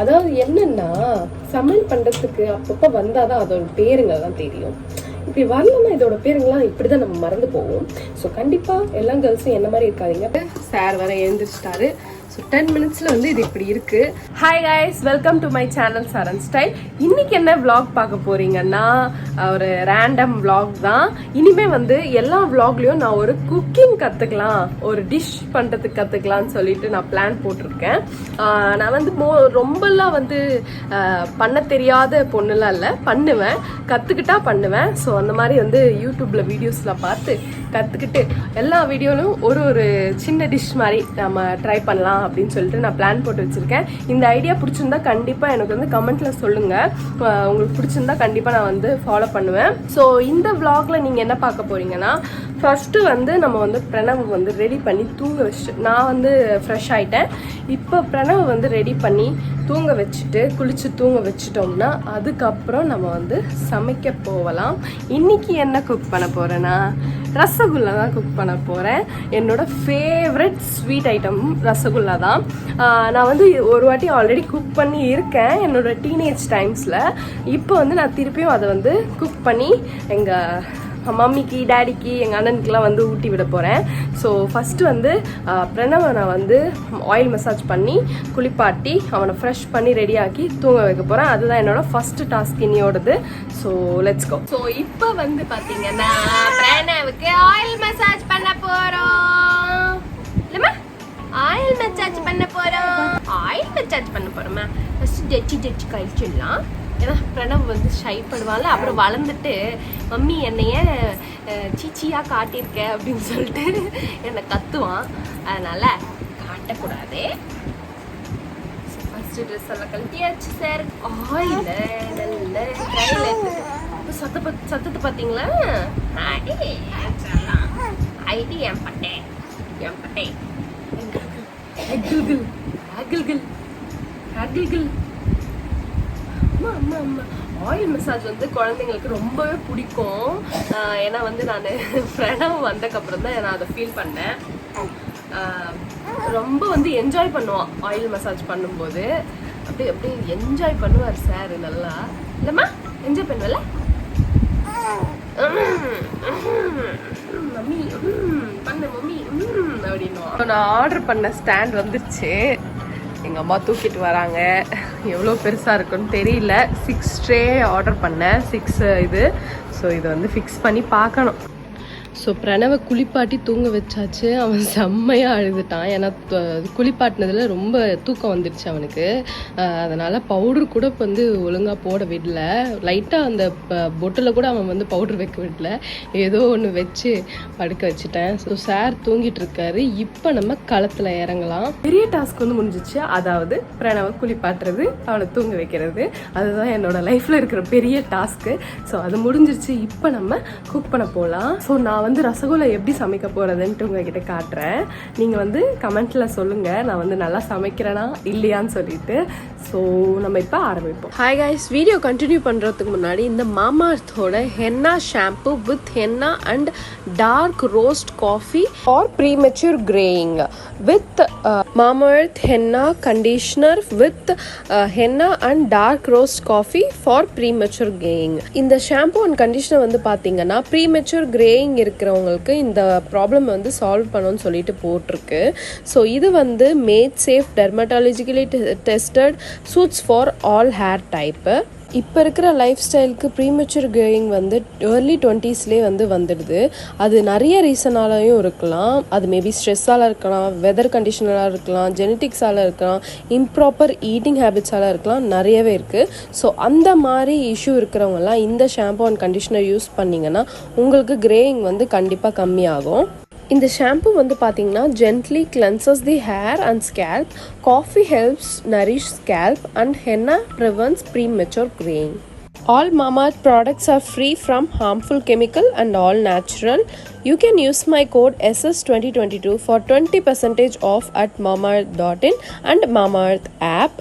அதாவது என்னன்னா சமையல் பண்றதுக்கு அப்பப்ப வந்தாதான் அதோட பேருங்கள்லாம் தெரியும். இப்படி வரலன்னா இதோட பேருங்கெல்லாம் இப்படிதான் நம்ம மறந்து போவோம். ஸோ கண்டிப்பா எல்லா கேர்ள்ஸும் என்ன மாதிரி இருக்காதீங்க. சார் வர எழுந்திரிச்சிட்டாரு. ஸோ 10 மினிட்ஸில் வந்து இது இப்படி இருக்கு. Hi guys, welcome to my channel Saran style. இன்னைக்கு என்ன vlog பார்க்க போறீங்கன்னா ஒரு ரேண்டம் vlog தான். இனிமே வந்து எல்லா vlogலையும் நான் ஒரு குக்கிங் கற்றுக்கலாம், ஒரு டிஷ் பண்ணுறதுக்கு கற்றுக்கலாம்னு சொல்லிட்டு நான் பிளான் போட்டிருக்கேன். நான் வந்து ரொம்பலாம் வந்து பண்ண தெரியாத பொண்ணுலாம் இல்லை, பண்ணுவேன், கற்றுக்கிட்டா பண்ணுவேன். ஸோ அந்த மாதிரி வந்து யூடியூப்ல வீடியோஸில் பார்த்து கற்றுக்கிட்டு எல்லா வீடியோலையும் ஒரு சின்ன டிஷ் மாதிரி நம்ம ட்ரை பண்ணலாம் அப்படின்னு சொல்லிட்டு நான் பிளான் போட்டு வச்சிருக்கேன். இந்த ஐடியா பிடிச்சிருந்தா கண்டிப்பா எனக்கு வந்து கமெண்ட்ல சொல்லுங்க. உங்களுக்கு பிடிச்சிருந்தா கண்டிப்பா நான் வந்து ஃபாலோ பண்ணுவேன். ஸோ இந்த vlogல நீங்க என்ன பார்க்க போறீங்கன்னா, ஃபர்ஸ்ட் வந்து நம்ம வந்து பிரணவ் வந்து ரெடி பண்ணி தூங்க வச்சுட்டு, நான் வந்து ஃப்ரெஷ் ஆயிட்டேன். இப்போ பிரணவ் வந்து ரெடி பண்ணி தூங்க வச்சுட்டு குளிச்சு தூங்க வச்சுட்டோம்னா அதுக்கப்புறம் நம்ம வந்து சமைக்க போகலாம். இன்னைக்கு என்ன குக் பண்ண போறேன்னா ரசகுல்லா தான் குக் பண்ண போகிறேன். என்னோட ஃபேவரட் ஸ்வீட் ஐட்டம் ரசகுல்லா தான். நான் வந்து ஒரு வாட்டி ஆல்ரெடி குக் பண்ணி இருக்கேன் என்னோட டீனேஜ் டைம்ஸில். இப்போ வந்து நான் திருப்பியும் அதை வந்து குக் பண்ணி எங்கள் மம்மிக்கு, டேடிக்கு, எங்கள் அண்ணனுக்குலாம் வந்து ஊட்டி விட போகிறேன். ஸோ ஃபஸ்ட்டு வந்து பிரணவை நான் வந்து ஆயில் மசாஜ் பண்ணி குளிப்பாட்டி அவனை ஃப்ரெஷ் பண்ணி ரெடியாக்கி தூங்க வைக்க போகிறேன். அதுதான் என்னோட ஃபஸ்ட்டு டாஸ்க் இன்னியோடது. So let's go. ஸோ இப்போ வந்து பார்த்தீங்கன்னா பிரணவுக்கு ஆயில் மசாஜ் பண்ண போகிறோம். இல்லைம்மா, ஆயில் மசாஜ் பண்ண போகிறோம். ஆயில் மசாஜ் பண்ண போகிறோம்மா. ஃபஸ்ட்டு டெச்சி கழிச்சிடலாம். ஏன்னா பிரணவ் வந்து ஷை பண்ணுவாள். அப்புறம் வளர்ந்துட்டு மம்மி என்னைய சீச்சியா காட்டியிருக்க அப்படின்னு சொல்லிட்டு என்னை கத்துவான். அதனால காட்டக்கூடாது. ஃபர்ஸ்ட் ட்ரெஸ் எல்லாம் கழட்டியாச்சு சார். ஆயில் நல்ல கையில் சத்தத்தை பார்த்தீங்களா? ஐடி என் பட்டே ஆயில் மசாஜ் வந்து குழந்தைங்களுக்கு ரொம்பவே பிடிக்கும். ஏன்னா வந்து நான் பிரணவ் வந்ததுக்கப்புறம் தான் நான் அதை ஃபீல் பண்ணேன். ரொம்ப வந்து என்ஜாய் பண்ணுவான் ஆயில் மசாஜ் பண்ணும்போது. அப்படியே என்ஜாய் பண்ணுவார் சார். நல்லா இல்லைம்மா, என்ஜாய் பண்ணுவல மம்மி, பண்ண மம்மி அப்படின்னுவா. நான் ஆர்டர் பண்ண ஸ்டாண்ட் வந்துருச்சு. எங்கள் அம்மா தூக்கிட்டு வராங்க. எவ்வளோ பெருசாக இருக்குன்னு தெரியல. 6 ட்ரே ஆர்டர் பண்ணேன், 6 இது. ஸோ இதை வந்து ஃபிக்ஸ் பண்ணி பார்க்கணும். ஸோ பிரணவை குளிப்பாட்டி தூங்க வச்சாச்சு. அவன் செம்மையாக அழுதுட்டான். ஏன்னா குளிப்பாட்டினதில் ரொம்ப தூக்கம் வந்துடுச்சு அவனுக்கு. அதனால் பவுட்ரு கூட வந்து ஒழுங்காக போட விடல. லைட்டாக அந்த பொட்டில் கூட அவன் வந்து பவுட்ரு வைக்க விடல. ஏதோ ஒன்று வச்சு படுக்க வச்சுட்டேன். ஸோ சார் தூங்கிட்டு இருக்காரு. இப்போ நம்ம களத்தில் இறங்கலாம். பெரிய டாஸ்க் வந்து முடிஞ்சிச்சு. அதாவது பிரணவை குளிப்பாட்டுறது, அவனை தூங்க வைக்கிறது. அதுதான் என்னோட லைஃப்பில் இருக்கிற பெரிய டாஸ்க்கு. ஸோ அது முடிஞ்சிருச்சு. இப்போ நம்ம குக் பண்ண போகலாம். ஸோ நான் வந்து ரசகுல்லா எப்படி சமைக்க போறதுன்ட்டு உங்ககிட்ட காட்டுறேன். நீங்க வந்து கமெண்ட்ல சொல்லுங்க நான் வந்து நல்லா சமைக்கிறேனா இல்லையான்னு சொல்லிட்டு. ஸோ நம்ம இப்போ ஆரம்பிப்போம். ஹாய் கைஸ், வீடியோ கண்டினியூ பண்றதுக்கு முன்னாடி இந்த மாமாஅர்த்தோட henna shampoo with henna and dark roast coffee for premature greying with Mamaearth henna conditioner with henna and dark roast coffee for premature graying. இந்த ஷாம்பு அண்ட் கண்டிஷனர் வந்து பார்த்தீங்கன்னா premature greying இருக்கிறவங்களுக்கு இந்த problem வந்து சால்வ் பண்ணணும்னு சொல்லிட்டு போட்டிருக்கு. So இது வந்து mat safe, dermatologically tested, shoots for all hair type. இப்போ இருக்கிற லைஃப் ஸ்டைலுக்கு ப்ரீமெச்சூர் கிரேயிங் வந்து ஏர்லி 20ஸ்லேயே வந்து வந்துடுது. அது நிறைய ரீசனாலையும் இருக்கலாம். அது மேபி ஸ்ட்ரெஸ்ஸால் இருக்கலாம், வெதர் கண்டிஷனலாக இருக்கலாம், ஜெனட்டிக்ஸால் இருக்கலாம், இம்ப்ராப்பர் ஈட்டிங் ஹேபிட்ஸால் இருக்கலாம், நிறையவே இருக்குது. ஸோ அந்த மாதிரி இஷ்யூ இருக்கிறவங்கலாம் இந்த ஷாம்பு அண்ட் கண்டிஷனர் யூஸ் பண்ணிங்கன்னா உங்களுக்கு கிரேயிங் வந்து கண்டிப்பாக கம்மியாகும். இந்த ஷாம்பு வந்து பார்த்தீங்கன்னா gently cleanses the hair and scalp, coffee helps nourish scalp, and henna prevents premature graying. All Mamaearth products are free from harmful chemical and all natural. You can use my code SS2022 for 20% off at mamaearth.in and Mamaearth app.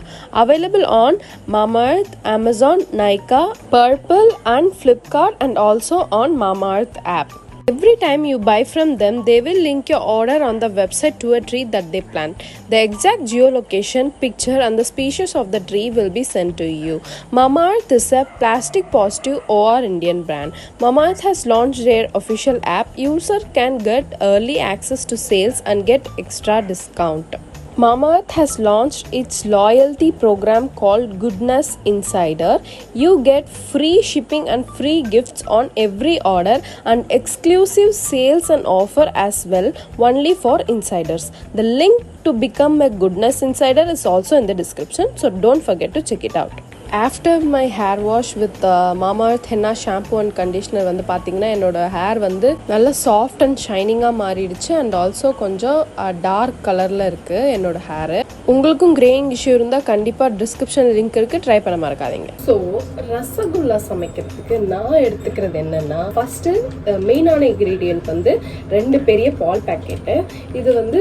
Available on Mamaearth, Amazon, Nykaa, Purple and Flipkart, and also on Mamaearth app. Every time you buy from them, they will link your order on the website to a tree that they plant. The exact geolocation, picture and the species of the tree will be sent to you. Mamaearth is a plastic positive OR Indian brand. Mamaearth has launched their official app. User can get early access to sales and get extra discount. Mamaearth has launched its loyalty program called Goodness Insider. You get free shipping and free gifts on every order and exclusive sales and offer as well, only for insiders. The link to become a Goodness Insider is also in the description, so don't forget to check it out. After my hair wash with Mamaearth henna shampoo and conditioner வந்து பார்த்தீங்கன்னா என்னோட hair வந்து நல்ல soft and ஷைனிங்காக மாறிடுச்சு and also கொஞ்சம் dark கலரில் இருக்குது என்னோட ஹேரு. உங்களுக்கும் கிரேயிங் இஷ்யூ இருந்தால் கண்டிப்பாக டிஸ்கிரிப்ஷன் லிங்க் இருக்குது, ட்ரை பண்ண மறக்காதீங்க. ஸோ ரசகுல்லா சமைக்கிறதுக்கு நான் எடுத்துக்கிறது என்னென்னா, ஃபஸ்ட்டு மெயினான இன்க்ரீடியன்ட் வந்து 2 பெரிய பால் பேக்கெட்டு. இது வந்து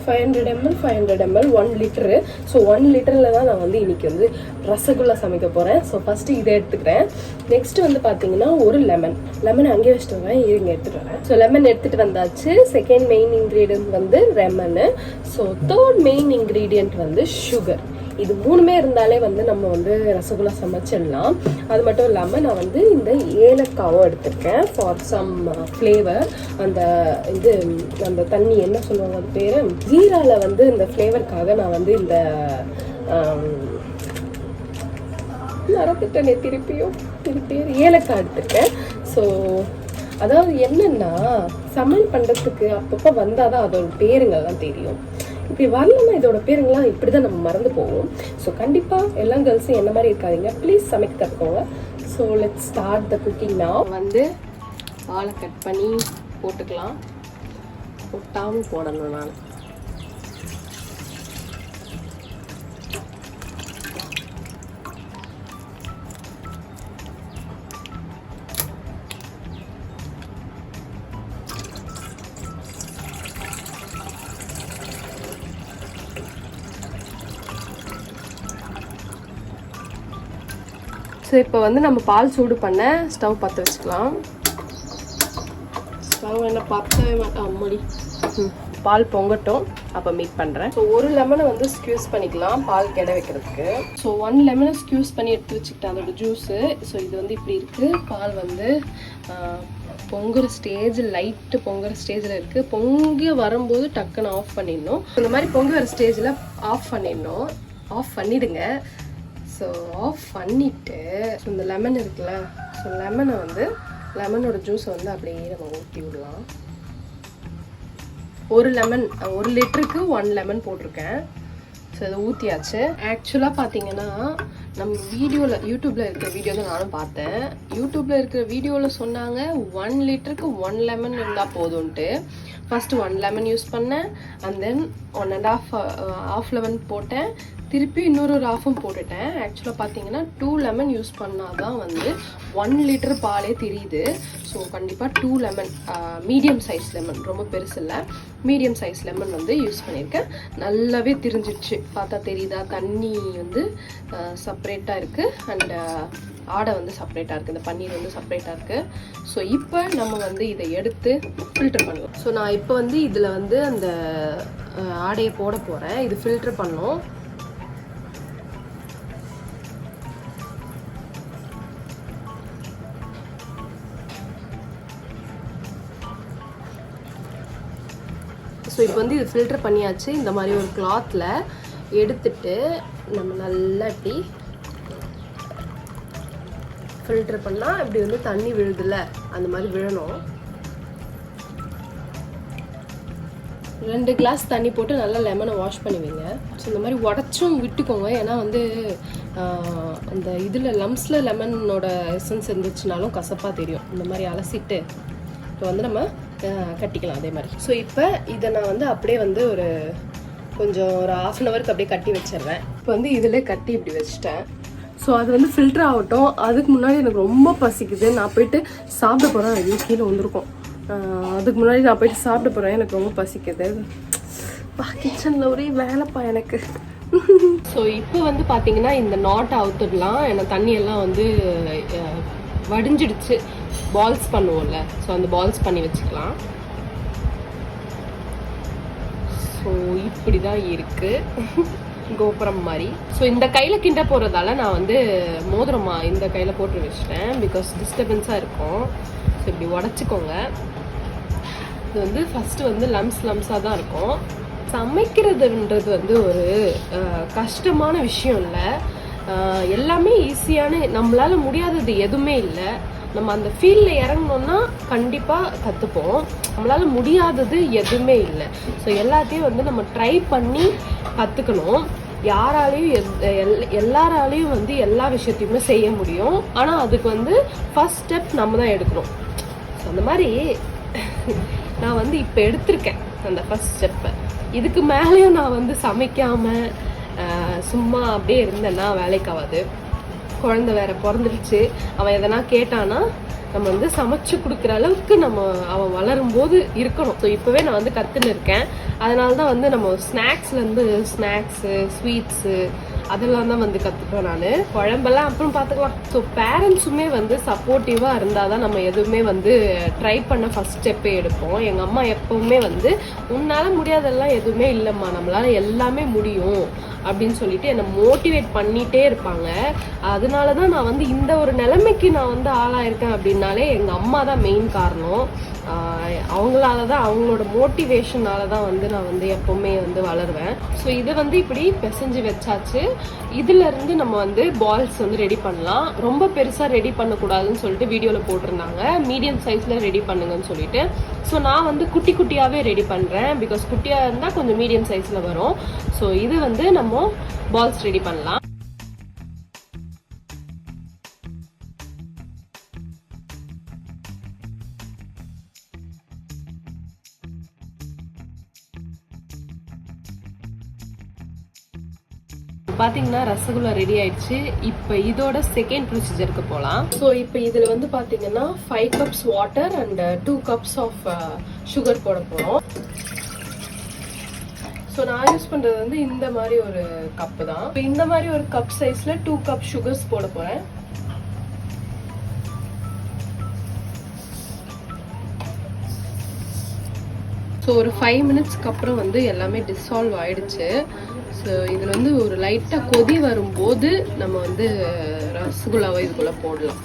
500 ml 500 ml 1 லிட்டரு. ஸோ 1 லிட்டரில் தான் நான் வந்து இன்றைக்கி வந்து ரசகுல்லா சமைக்க போகிறேன். ஸோ ஃபஸ்ட்டு இதை எடுத்துக்கிறேன். நெக்ஸ்ட்டு வந்து பார்த்தீங்கன்னா ஒரு லெமன் அங்கே வச்சுட்டு வரேன், இங்கே எடுத்துகிட்டு வரேன். ஸோ லெமன் எடுத்துகிட்டு வந்தாச்சு. செகண்ட் மெயின் இன்க்ரீடியன்ட் வந்து lemon. So third main ingredient வந்து சுகர். இது 3மே இருந்தாலே வந்து நம்ம வந்து ரசகுல்லா சமைச்சிடலாம். அது மட்டும் இல்லாமல் நான் வந்து இந்த ஏலக்காவும் எடுத்திருக்கேன் ஃபார் சம் ஃப்ளேவர். அந்த தண்ணி என்ன சொல்லுவாங்க அது பேர், ஜீராவில் வந்து இந்த ஃப்ளேவருக்காக நான் வந்து இந்த மறந்துட்டேனே திருப்பியும், இது பேர் ஏலக்காய் எடுத்திருக்கேன். ஸோ அதாவது என்னென்னா, சமையல் பண்ணுறதுக்கு அப்பப்போ வந்தால் தான் அதோட பேருங்கள்லாம் தெரியும். இப்படி வரலன்னா இதோட பேருங்களாம் இப்படி தான் நம்ம மறந்து போவோம். ஸோ கண்டிப்பாக எல்லா கேர்ள்ஸும் என்ன மாதிரி இருக்காதீங்க, ப்ளீஸ் சமைக்க கற்றுக்கோங்க. So let's start the cooking. நான் வந்து பாலை கட் பண்ணி போட்டுக்கலாம், போட்டாமல் போடணும். நான் ஸோ இப்போ வந்து நம்ம பால் சூடு பண்ண ஸ்டவ் பற்ற வச்சுக்கலாம். ஸ்டவ் என்ன பற்றவே மாட்டோம் முடி. பால் பொங்கட்டும், அப்போ மீட் பண்ணுறேன். ஸோ ஒரு லெமனை வந்து ஸ்க்யூஸ் பண்ணிக்கலாம் பால் கெட வைக்கிறதுக்கு. ஸோ 1 லெமனை ஸ்க்யூஸ் பண்ணி எடுத்து வச்சுக்கிட்டேன் அதோட ஜூஸு. ஸோ இது வந்து இப்படி இருக்குது. பால் வந்து பொங்குற ஸ்டேஜ், லைட்டு பொங்குற ஸ்டேஜில் இருக்குது. பொங்கி வரும்போது டக்குன்னு ஆஃப் பண்ணிடணும். இந்த மாதிரி பொங்கி வர ஸ்டேஜில் ஆஃப் பண்ணிடுங்க. ஸோ ஆஃப் பண்ணிவிட்டு இந்த லெமன் இருக்குல்ல, ஸோ லெமனோட ஜூஸை வந்து அப்படியே நம்ம ஊற்றி விடலாம். ஒரு லிட்டருக்கு 1 லெமன் போட்டிருக்கேன். ஸோ இதை ஊற்றியாச்சு. ஆக்சுவலாக பார்த்தீங்கன்னா நம்ம யூடியூப்பில் இருக்கிற வீடியோ தான் நானும் பார்த்தேன். யூடியூப்பில் இருக்கிற வீடியோவில் சொன்னாங்க 1 லிட்டருக்கு 1 லெமன் இருந்தால் போதும்ன்ட்டு. ஃபஸ்ட்டு 1 லெமன் யூஸ் பண்ணேன், அண்ட் தென் 1.5 லெமன் போட்டேன், திருப்பி இன்னொரு ஹாஃபும் போட்டுட்டேன். ஆக்சுவலாக பார்த்தீங்கன்னா 2 லெமன் யூஸ் பண்ணால் தான் வந்து 1 லிட்டர் பாலே தெரியுது. ஸோ கண்டிப்பாக 2 லெமன், மீடியம் சைஸ் லெமன், ரொம்ப பெருசு இல்லை, மீடியம் சைஸ் லெமன் வந்து யூஸ் பண்ணியிருக்கேன். நல்லாவே திரிஞ்சிடுச்சு, பார்த்தா தெரியுதா, தண்ணி வந்து செப்ரேட்டாக இருக்குது அண்ட் ஆடை வந்து செப்ரேட்டாக இருக்குது, இந்த பன்னீர் வந்து செப்ரேட்டாக இருக்குது. ஸோ இப்போ நம்ம வந்து இதை எடுத்து ஃபில்டர் பண்ணலாம். ஸோ நான் இப்போ வந்து இதில் வந்து அந்த ஆடையை போட போகிறேன். இது ஃபில்டர் பண்ணோம். ஸோ இப்போ வந்து இது ஃபில்டர் பண்ணியாச்சு. இந்த மாதிரி ஒரு கிளாத்தில் எடுத்துட்டு நம்ம நல்லா இப்படி ஃபில்டர் பண்ணால் இப்படி வந்து தண்ணி விழுதுல அந்த மாதிரி விழணும். 2 கிளாஸ் தண்ணி போட்டு நல்லா லெமனை வாஷ் பண்ணுவீங்க. ஸோ இந்த மாதிரி உடச்சும் விட்டுக்கோங்க, ஏன்னா வந்து அந்த இதில் லம்ஸில் லெமனோட எசன்ஸ் இருந்துச்சுனாலும் கசப்பாக தெரியும். இந்த மாதிரி அலசிட்டு இப்போ வந்து நம்ம கட்டிக்கலாம் அதே மாதிரி. ஸோ இப்போ இதை நான் வந்து அப்படியே வந்து ஒரு 1/2 ஹவருக்கு அப்படியே கட்டி வச்சிடுறேன். இப்போ வந்து இதில் கட்டி இப்படி வச்சுட்டேன். ஸோ அது வந்து ஃபில்டர் ஆகட்டும். அதுக்கு முன்னாடி எனக்கு ரொம்ப பசிக்குது, நான் போயிட்டு சாப்பிட போகிறேன். ஐயோ கீழே வந்திருக்கோம். அதுக்கு முன்னாடி நான் போயிட்டு சாப்பிட போகிறேன், எனக்கு ரொம்ப பசிக்குது. கிச்சனில் ஒரே வேலைப்பா எனக்கு. ஸோ இப்போ வந்து பார்த்தீங்கன்னா இந்த நாட்டை அவுத்துடலாம். ஏன்னா தண்ணியெல்லாம் வந்து வடிஞ்சிடுச்சு. பால்ஸ் பண்ணுவோம்ல, ஸோ அந்த பால்ஸ் பண்ணி வச்சுக்கலாம். ஸோ இப்படி தான் இருக்குது கோபுரம் மாதிரி. ஸோ இந்த கையில் கிண்ட போகிறதால நான் வந்து மோதிரமா இந்த கையில் போட்டு வச்சிட்டேன், பிகாஸ் டிஸ்டர்பன்ஸாக இருக்கும். ஸோ இப்படி உடச்சிக்கோங்க. இது வந்து ஃபஸ்ட்டு வந்து லம்ஸாக தான் இருக்கும். சமைக்கிறதுன்றது வந்து ஒரு கஷ்டமான விஷயம் இல்லை, எல்லாமே ஈஸியான, நம்மளால முடியாதது எதுவுமே இல்லை. நம்ம அந்த ஃபீல்டில் இறங்கணுன்னா கண்டிப்பாக கற்றுப்போம். நம்மளால முடியாதது எதுவுமே இல்லை. ஸோ எல்லாத்தையும் வந்து நம்ம ட்ரை பண்ணி கற்றுக்கணும். எல்லாராலையும் வந்து எல்லா விஷயத்தையுமே செய்ய முடியும். ஆனால் அதுக்கு வந்து ஃபர்ஸ்ட் ஸ்டெப் நம்ம தான் எடுக்கணும். ஸோ அந்த மாதிரி நான் வந்து இப்போ எடுத்திருக்கேன் அந்த ஃபர்ஸ்ட் ஸ்டெப்பை. இதுக்கு மேலேயும் நான் வந்து சமைக்காமல் சும்மா அப்படியே இருந்தேன்னா வேலைக்காகாது. குழந்தை வேற பிறந்துடுச்சு, அவன் எதனா கேட்டானா நம்ம வந்து சமைச்சு கொடுக்குற அளவுக்கு அவன் வளரும்போது இருக்கணும். ஸோ இப்போவே நான் வந்து கற்றுன்னு இருக்கேன். அதனால தான் வந்து நம்ம ஸ்நாக்ஸு, ஸ்வீட்ஸு அதெல்லாம் தான் வந்து கற்றுப்பேன் நான். குழம்பெல்லாம் அப்புறம் பார்த்துக்கலாம். ஸோ பேரண்ட்ஸுமே வந்து சப்போர்ட்டிவாக இருந்தால் தான் நம்ம எதுவுமே வந்து ட்ரை பண்ண ஃபஸ்ட் ஸ்டெப்பே எடுப்போம். எங்கள் அம்மா எப்போவுமே வந்து உன்னால் முடியாதெல்லாம் எதுவுமே இல்லைம்மா, நம்மளால் எல்லாமே முடியும் அப்படின்னு சொல்லிட்டு என்னை மோட்டிவேட் பண்ணிகிட்டே இருப்பாங்க. அதனால தான் நான் வந்து இந்த ஒரு நிலைமைக்கு நான் வந்து ஆளாயிருக்கேன் அப்படின்னாலே எங்கள் அம்மா தான் மெயின் காரணம். அவங்களால தான், அவங்களோட மோட்டிவேஷனால தான் வந்து நான் வந்து எப்போவுமே வந்து வளருவேன். ஸோ இதை வந்து இப்படி பிசைஞ்சு வச்சாச்சு. இதுலேருந்து நம்ம வந்து பால்ஸ் வந்து ரெடி பண்ணலாம். ரொம்ப பெருசாக ரெடி பண்ணக்கூடாதுன்னு சொல்லிட்டு வீடியோவில் போட்டிருந்தாங்க, மீடியம் சைஸில் ரெடி பண்ணுங்கன்னு சொல்லிட்டு. ஸோ நான் வந்து குட்டி குட்டியாகவே ரெடி பண்ணுறேன், பிகாஸ் குட்டியாக இருந்தால் கொஞ்சம் மீடியம் சைஸில் வரும். ஸோ இது வந்து நம்ம பால்ஸ் ரெடி பண்ணலாம். பார்த்தீங்கன்னா ரசகுல்லா ரெடி ஆயிடுச்சு. இப்போ இதோட செகண்ட் ப்ரொசீஜருக்கு போகலாம். ஸோ இப்போ இதில் வந்து பார்த்தீங்கன்னா 5 cups water and 2 cups of sugar போட போகிறோம். ஸோ நான் யூஸ் பண்ணுறது வந்து இந்த மாதிரி ஒரு கப்பு தான். இப்போ இந்த மாதிரி ஒரு கப் சைஸில் 2 கப் சுகர்ஸ் போட போகிறேன். ஸோ ஒரு 5 மினிட்ஸ்க்கு அப்புறம் வந்து எல்லாமே டிசால்வ் ஆயிடுச்சு. ஸோ இதில் வந்து ஒரு லைட்டாக கொதி வரும்போது நம்ம வந்து ரசகுல்லாவை இதுக்குள்ளே போடலாம்.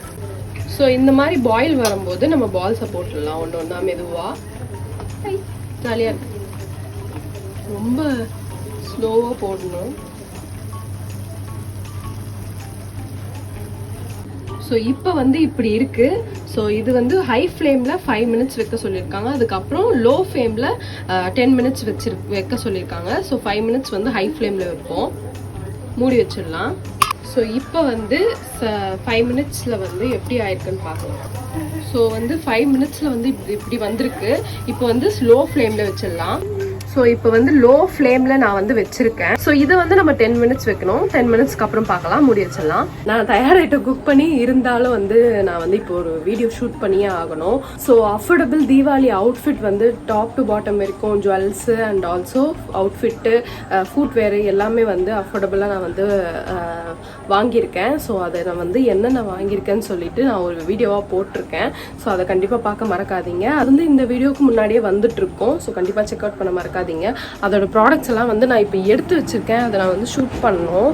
ஸோ இந்த மாதிரி பாயில் வரும்போது நம்ம பால்ஸை போட்டுடலாம் ஒன்று ஒன்றா மெதுவாக. ஜாலியாக இருக்கு, ரொம்ப ஸ்லோவாக போடணும். ஸோ இப்போ வந்து இப்படி இருக்கு. ஸோ இது வந்து ஹை ஃப்ளேமில் 5 மினிட்ஸ் வைக்க சொல்லியிருக்காங்க. அதுக்கப்புறம் லோ ஃப்ளேமில் 10 மினிட்ஸ் வைக்க சொல்லியிருக்காங்க. ஸோ 5 மினிட்ஸ் வந்து ஹை ஃப்ளேமில் வைப்போம், மூடி வச்சிடலாம். ஸோ இப்போ வந்து 5 மினிட்ஸில் வந்து எப்படி ஆயிருக்குன்னு பார்க்கலாம். ஸோ வந்து 5 மினிட்ஸில் வந்து இப்படி வந்திருக்கு. இப்போ வந்து ஸ்லோ ஃப்ளேமில் வச்சிடலாம். ஸோ இப்போ வந்து லோ ஃப்ளேமில் நான் வந்து வச்சுருக்கேன். ஸோ இதை வந்து நம்ம 10 மினிட்ஸ் வைக்கணும். 10 மினிட்ஸ்க்கு அப்புறம் பார்க்கலாம், மூடி வச்சிடலாம். நான் தயாராகிட்ட குக் பண்ணி இருந்தாலும் வந்து நான் வந்து இப்போ ஒரு வீடியோ ஷூட் பண்ணியே ஆகணும். ஸோ அஃபோர்டபுள் தீபாவளி அவுட்ஃபிட் வந்து டாப் டு பாட்டம் வரைக்கும் ஜுவல்ஸு அண்ட் ஆல்சோ அவுட்ஃபிட்டு, ஃபுட்வேரு எல்லாமே வந்து அஃபோர்டபுளாக நான் வந்து வாங்கியிருக்கேன். ஸோ அதை நான் வந்து என்னென்ன வாங்கியிருக்கேன்னு சொல்லிட்டு நான் ஒரு வீடியோவாக போட்டிருக்கேன். ஸோ அதை கண்டிப்பாக பார்க்க மறக்காதீங்க. அது வந்து இந்த வீடியோவுக்கு முன்னாடியே வந்துட்டுருக்கோம். ஸோ கண்டிப்பாக செக் அவுட் பண்ண மறக்காதீங்க. அதோட ப்ராடக்ட்ஸ் எல்லாம் வந்து நான் இப்போ எடுத்து வச்சிருக்கேன், அதை நான் வந்து ஷூட் பண்ணணும்.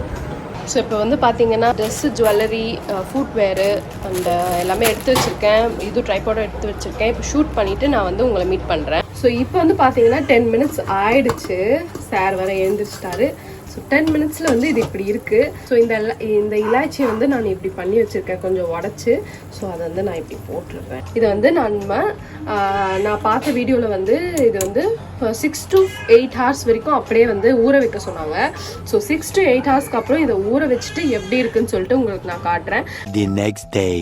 ஸோ இப்போ வந்து பார்த்தீங்கன்னா ட்ரெஸ்ஸு, ஜுவல்லரி, ஃபுட்வேரு அண்ட் எல்லாமே எடுத்து வச்சுருக்கேன். இது ட்ரைபாடும் எடுத்து வச்சுருக்கேன். இப்போ ஷூட் பண்ணிவிட்டு நான் வந்து உங்களை மீட் பண்ணுறேன். ஸோ இப்போ வந்து பார்த்தீங்கன்னா 10 மினிட்ஸ் ஆயிடுச்சு. சார் வர எழுந்திரிச்சிட்டாரு. ஸோ 10 மினிட்ஸில் வந்து இது இப்படி இருக்குது. ஸோ இந்த இலாச்சியை வந்து நான் இப்படி பண்ணி வச்சுருக்கேன், கொஞ்சம் உடச்சி. ஸோ அதை வந்து நான் இப்படி போட்டிருப்பேன். இதை வந்து நான் பார்த்த வீடியோவில் வந்து இது வந்து 6 to 8 ஹவர்ஸ் வரைக்கும் அப்படியே வந்து ஊற வைக்க சொன்னாங்க. ஸோ 6 to 8 ஹவர்ஸ்க்கு அப்புறம் இதை ஊற வச்சுட்டு எப்படி இருக்குன்னு சொல்லிட்டு உங்களுக்கு நான் காட்டுறேன். The next day.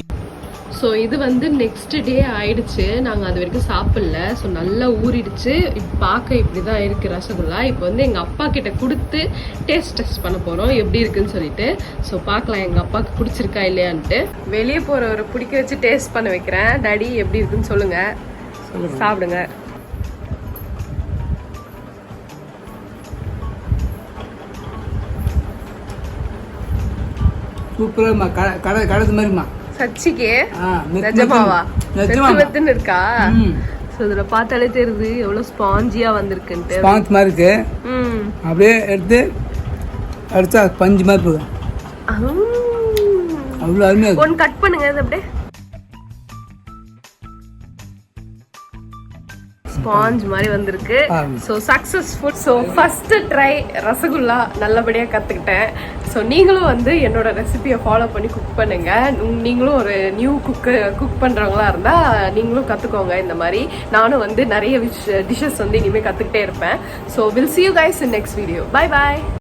ஸோ இது வந்து நெக்ஸ்ட் டே ஆயிடுச்சு. நாங்கள் அது வரைக்கும் சாப்பிடல. ஸோ நல்லா ஊறிடுச்சு. இப்போ பார்க்க இப்படி தான் இருக்குது ரசகுல்லா. இப்போ வந்து எங்கள் அப்பா கிட்ட கொடுத்து டெஸ்ட் பண்ண போகிறோம் எப்படி இருக்குன்னு சொல்லிட்டு. ஸோ பார்க்கலாம் எங்கள் அப்பாவுக்கு பிடிச்சிருக்கா இல்லையான்ட்டு. வெளியே போகிறவரை பிடிக்க வச்சு டேஸ்ட் பண்ண வைக்கிறேன். டாடி எப்படி இருக்குன்னு சொல்லுங்கள், சாப்பிடுங்க. சூப்பராக கடை மாதிரிமா. சச்சிக்கே நிஜமாவா? வெத்துன்னு இருக்கா? ஸோ இதில் பார்த்தாலே தெரியுது எவ்வளோ ஸ்பாஞ்சியாக வந்திருக்குன்ட்டு. ஸ்பாஞ்ச் மாதிரி இருக்கு. அப்படியே எடுத்து அடிச்சா பஞ்சு மாதிரி போகுது. அவ்வளோ அருமையாக ஒன்று கட் பண்ணுங்க அது அப்படியே ஸ்பாஞ்ச் மாதிரி வந்திருக்கு. So successful. So first try rasgulla நல்லபடியாக கற்றுக்கிட்டேன். ஸோ நீங்களும் வந்து என்னோட ரெசிபியை ஃபாலோ பண்ணி குக் பண்ணுங்க. நீங்களும் ஒரு நியூ குக் பண்ணுறவங்களா இருந்தால் நீங்களும் கற்றுக்கோங்க. இந்த மாதிரி நானும் வந்து நிறைய டிஷ்ஷஸ் வந்து இனிமேல் கற்றுக்கிட்டே இருப்பேன். So will see you guys in next video. Bye bye.